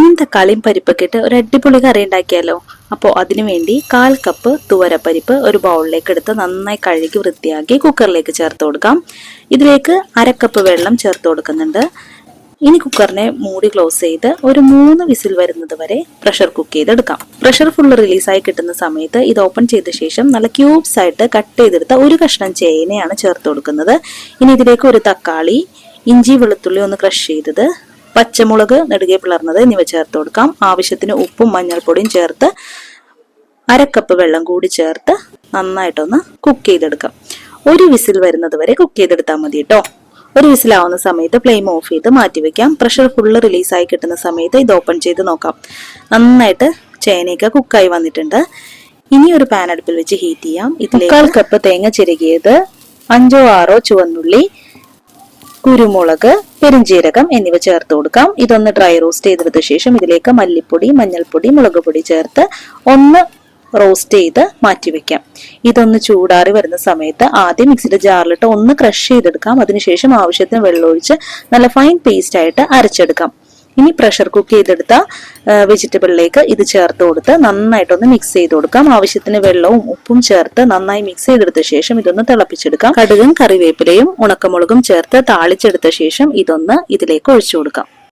തേങ്ങയും തക്കാളിയും പരിപ്പൊക്കെ ഇട്ട് ഒരു അടിപൊളി കറി ഉണ്ടാക്കിയാലോ. അപ്പോൾ അതിനുവേണ്ടി 1/4 കപ്പ് തുവരപ്പരിപ്പ് ഒരു ബൗളിലേക്ക് എടുത്ത് നന്നായി കഴുകി വൃത്തിയാക്കി കുക്കറിലേക്ക് ചേർത്ത് കൊടുക്കാം. ഇതിലേക്ക് 1/2 കപ്പ് വെള്ളം ചേർത്ത് കൊടുക്കുന്നുണ്ട്. ഇനി കുക്കറിനെ മൂടി ക്ലോസ് ചെയ്ത് ഒരു 3 വിസിൽ വരുന്നത് വരെ പ്രഷർ കുക്ക് ചെയ്തെടുക്കാം. പ്രഷർ ഫുള്ള് റിലീസായി കിട്ടുന്ന സമയത്ത് ഇത് ഓപ്പൺ ചെയ്ത ശേഷം നല്ല ക്യൂബ്സ് ആയിട്ട് കട്ട് ചെയ്തെടുത്ത ഒരു കഷ്ണം ചേനയാണ് ചേർത്ത് കൊടുക്കുന്നത്. ഇനി ഇതിലേക്ക് ഒരു തക്കാളി, ഇഞ്ചി വെളുത്തുള്ളി ഒന്ന് ക്രഷ് ചെയ്തത്, പച്ചമുളക് നെടുകെ പിളർന്നത് എന്നിവ ചേർത്ത് കൊടുക്കാം. ആവശ്യത്തിന് ഉപ്പും മഞ്ഞൾപ്പൊടിയും ചേർത്ത് 1/2 കപ്പ് വെള്ളം കൂടി ചേർത്ത് നന്നായിട്ടൊന്ന് കുക്ക് ചെയ്തെടുക്കാം. ഒരു വിസിൽ വരുന്നത് വരെ കുക്ക് ചെയ്തെടുത്താൽ മതി കേട്ടോ. ഒരു വിസിലാവുന്ന സമയത്ത് ഫ്ലെയിം ഓഫ് ചെയ്ത് മാറ്റി വെക്കാം. പ്രഷർ ഫുള്ള് റിലീസായി കിട്ടുന്ന സമയത്ത് ഇത് ഓപ്പൺ ചെയ്ത് നോക്കാം. നന്നായിട്ട് ചേനയൊക്കെ കുക്കായി വന്നിട്ടുണ്ട്. ഇനി ഒരു പാൻ അടുപ്പിൽ വെച്ച് ഹീറ്റ് ചെയ്യാം. ഇതിലേക്ക് 1/4 കപ്പ് തേങ്ങ ചിരകിയത്, 5 or 6 ചുവന്നുള്ളി, കുരുമുളക്, പെരുംജീരകം എന്നിവ ചേർത്ത് കൊടുക്കാം. ഇതൊന്ന് ഡ്രൈ റോസ്റ്റ് ചെയ്തെടുത്ത ശേഷം ഇതിലേക്ക് മല്ലിപ്പൊടി, മഞ്ഞൾപ്പൊടി, മുളക് പൊടി ചേർത്ത് ഒന്ന് റോസ്റ്റ് ചെയ്ത് മാറ്റി വെക്കാം. ഇതൊന്ന് ചൂടാറി വരുന്ന സമയത്ത് ആദ്യം മിക്സിയുടെ ജാറിലിട്ട് ഒന്ന് ക്രഷ് ചെയ്തെടുക്കാം. അതിനുശേഷം ആവശ്യത്തിന് വെള്ളമൊഴിച്ച് നല്ല ഫൈൻ പേസ്റ്റ് ആയിട്ട് അരച്ചെടുക്കാം. ഇനി പ്രഷർ കുക്ക് ചെയ്തെടുത്ത വെജിറ്റബിളിലേക്ക് ഇത് ചേർത്ത് കൊടുത്ത് നന്നായിട്ടൊന്ന് മിക്സ് ചെയ്ത് കൊടുക്കാം. ആവശ്യത്തിന് വെള്ളവും ഉപ്പും ചേർത്ത് നന്നായി മിക്സ് ചെയ്തെടുത്ത ശേഷം ഇതൊന്ന് തിളപ്പിച്ചെടുക്കാം. കടുകും കറിവേപ്പിലയും ഉണക്കമുളകും ചേർത്ത് താളിച്ചെടുത്ത ശേഷം ഇതൊന്ന് ഇതിലേക്ക് ഒഴിച്ചു കൊടുക്കാം.